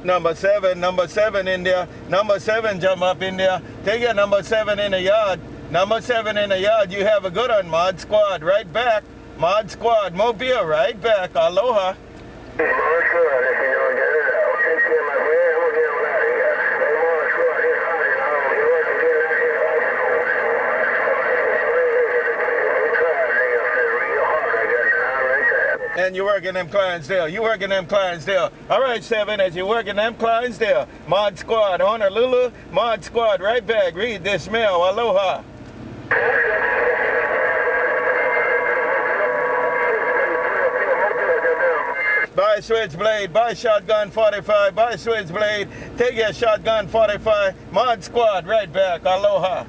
Number seven in there. Number 7 jump up in there. Take your number 7 in the yard. Number 7 in the yard. You have a good one, Mod Squad. Right back. Mod Squad. Mobile. Right back. Aloha. And you working them Clinesdale. You working them Clinesdale. All right, 7, as you working them Clinesdale. Mod Squad, Honolulu. Mod Squad, right back. Read this mail. Aloha. Buy SwitchBlade. Buy ShotGun45. Buy SwitchBlade. Take your ShotGun45. Mod Squad, right back. Aloha.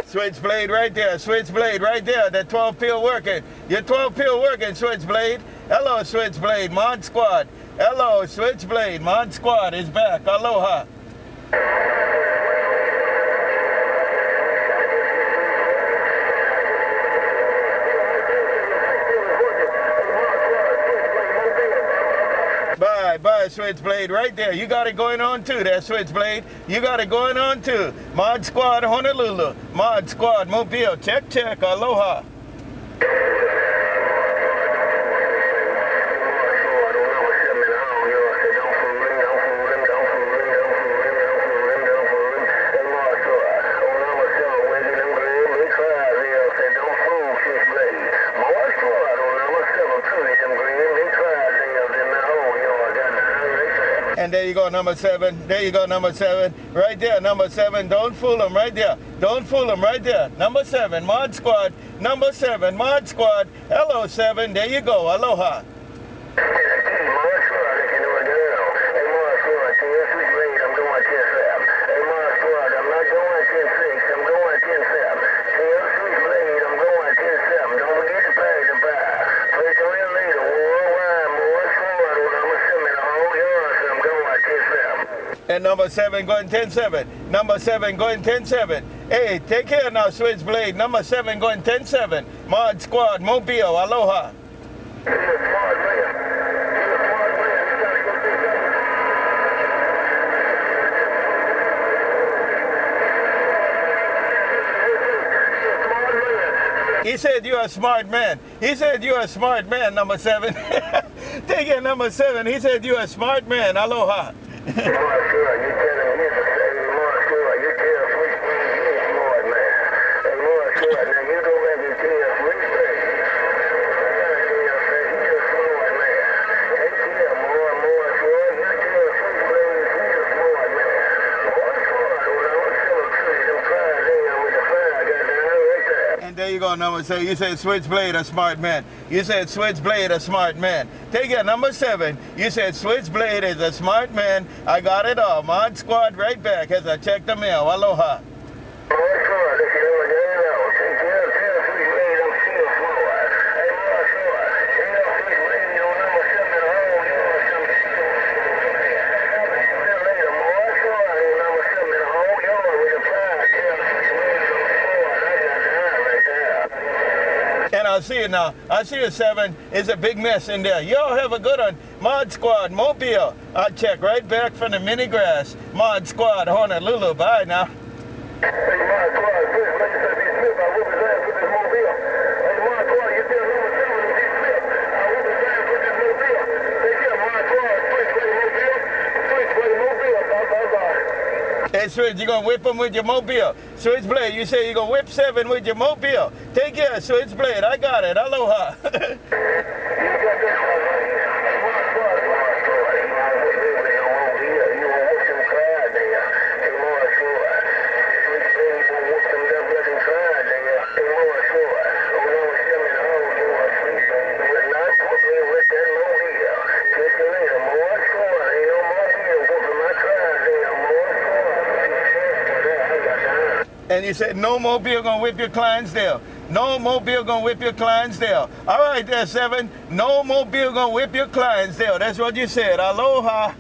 SwitchBlade right there, SwitchBlade right there, that 12 peel working. Your 12 peel working, SwitchBlade. Hello, SwitchBlade, Mod Squad. Hello, SwitchBlade, Mod Squad is back. Aloha. Bye, SwitchBlade right there. You got it going on too, that SwitchBlade. You got it going on too. Mod Squad, Honolulu. Mod Squad, Mobile. Check, check. Aloha. And there you go, number 7. There you go, number 7. Right there, number 7. Don't fool them right there. Don't fool them right there. Number 7, Mod Squad. Number 7, Mod Squad. Hello, 7. There you go. Aloha. And number 7 going 10-7. Number 7 going 10-7. Hey, take care now, SwitchBlade. Number 7 going 10-7. Mod Squad, Mobile, Aloha. He said you're a smart man. He said you're a smart man, number 7. Take it, number 7. He said you're a smart man. Aloha. There you go, number 7. You said SwitchBlade, a smart man. You said SwitchBlade, a smart man. Take it, number 7. You said SwitchBlade is a smart man. I got it all. Mod Squad right back as I check the mail. Aloha. I see it now. I see a 7. It's a big mess in there. Y'all have a good one. Mod Squad, Mobile. I'll check right back from the mini grass. Mod Squad, Honolulu. Bye now. Hey, Mod Squad, Chris, like you said, be Smith. I whoop his ass with this Mobile. Hey, Mod Squad, you tell number 7 to be Smith. I whoop his ass with this Mobile. Take care, Mod Squad. SwitchBlade Mobile. SwitchBlade Mobile. Bye-bye. Hey, Switch, you gonna whip him with your Mobile. SwitchBlade, you say you gonna whip 7 with your Mobile. Take care, SwitchBlade. I got it. Aloha. And you said, no Mobile gonna whip your Clinesdale. No Mobile gonna whip your Clinesdale. All right there, 7. No Mobile gonna whip your Clinesdale. That's what you said. Aloha.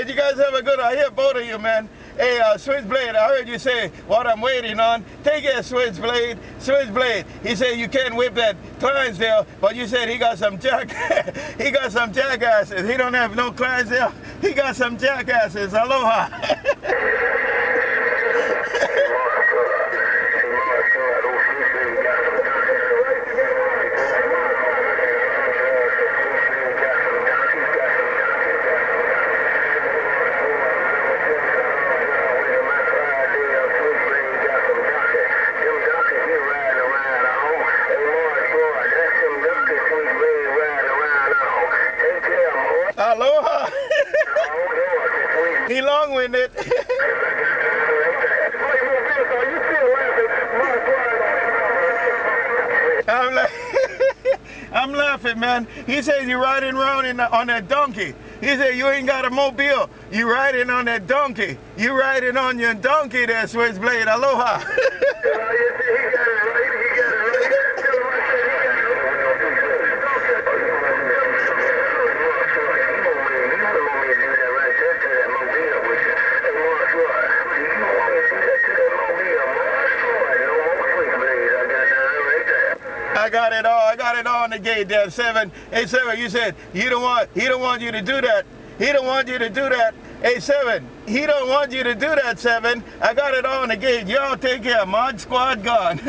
right, you guys have a good one. I hear both of you, man. Hey, SwitchBlade, I heard you say what I'm waiting on. Take it, SwitchBlade. SwitchBlade. He said you can't whip that Clydesdale, but you said he got some he got some jackasses. He don't have no Clydesdale. He got some jackasses. Aloha. Aloha. He long-winded. I'm laughing, man. He says you're riding around on that donkey. He said you ain't got a mobile. You riding on that donkey. You riding on your donkey there, SwitchBlade. Aloha. I got it all in the gate there, 7. Hey, 7, you said he don't want you to do that. He don't want you to do that. Hey, 7, he don't want you to do that, 7. I got it all in the gate. Y'all take care. ModSquad gone.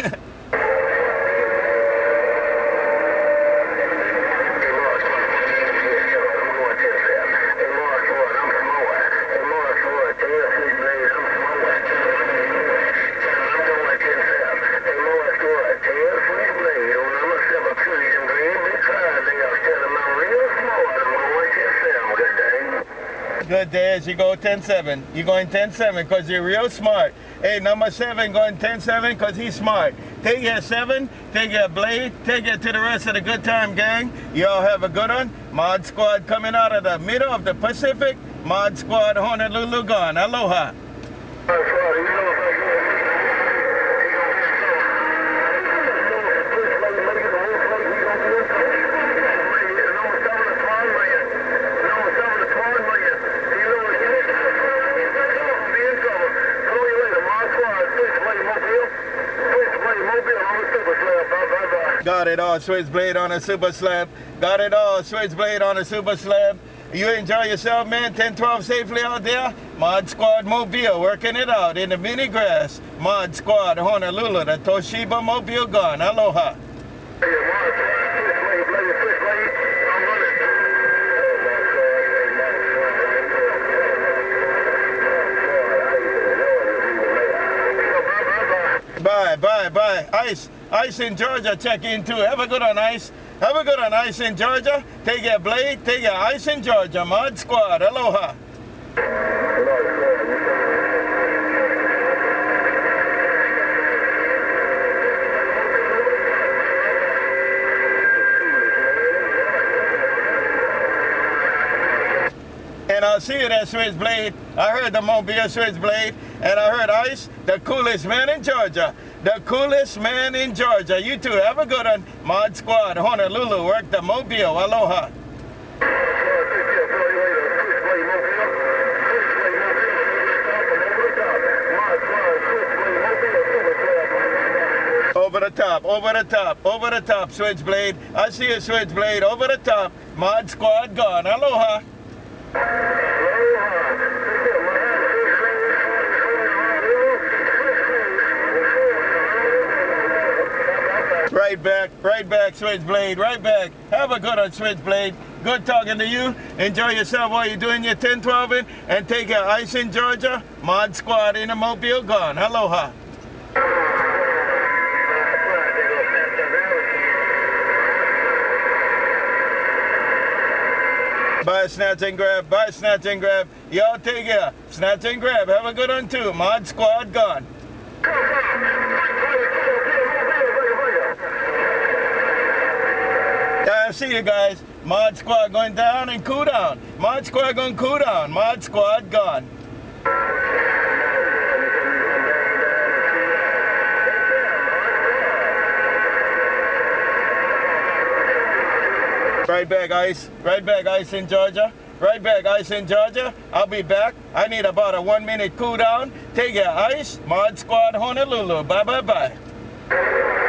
Good day as you go 10-7. You're going 10-7 because you're real smart. Hey, number 7 going 10-7 because he's smart. Take your 7, take your blade, take it to the rest of the good time gang. Y'all have a good one. ModSquad coming out of the middle of the Pacific. ModSquad Honolulu gone. Aloha. Got it all, SwitchBlade on a super slab. Got it all, SwitchBlade on a super slab. You enjoy yourself, man. 10-12 safely out there. ModSquad Mobile working it out in the mini grass. ModSquad Honolulu, the Toshiba Mobile gone. Aloha. Bye. Ice in Georgia, check in too. Have a good one, Ice. Have a good one, Ice in Georgia. Take your blade, take your Ice in Georgia. ModSquad, aloha. And I'll see you there, SwitchBlade. I heard the Mobile SwitchBlade, and I heard Ice, the coolest man in Georgia. The coolest man in Georgia. You two have a good one. ModSquad, Honolulu, work the Mobile. Aloha. Over the top, SwitchBlade. I see you, SwitchBlade, over the top. ModSquad gone. Aloha. Right back, SwitchBlade, right back. Have a good one, SwitchBlade. Good talking to you. Enjoy yourself while you're doing your 10-12 and take your Ice in Georgia. ModSquad in the Mobile gone. Aloha. Bye, SnatchNGrab. Bye, SnatchNGrab. Y'all take care. SnatchNGrab. Have a good one too. ModSquad gone. I see you guys. ModSquad going down and cool down. ModSquad going cool down. ModSquad gone. Right back, Ice. Right back, Ice in Georgia. Right back, Ice in Georgia. I'll be back. I need about a 1-minute cool down. Take care, Ice. Mod Squad Honolulu. Bye, bye, bye.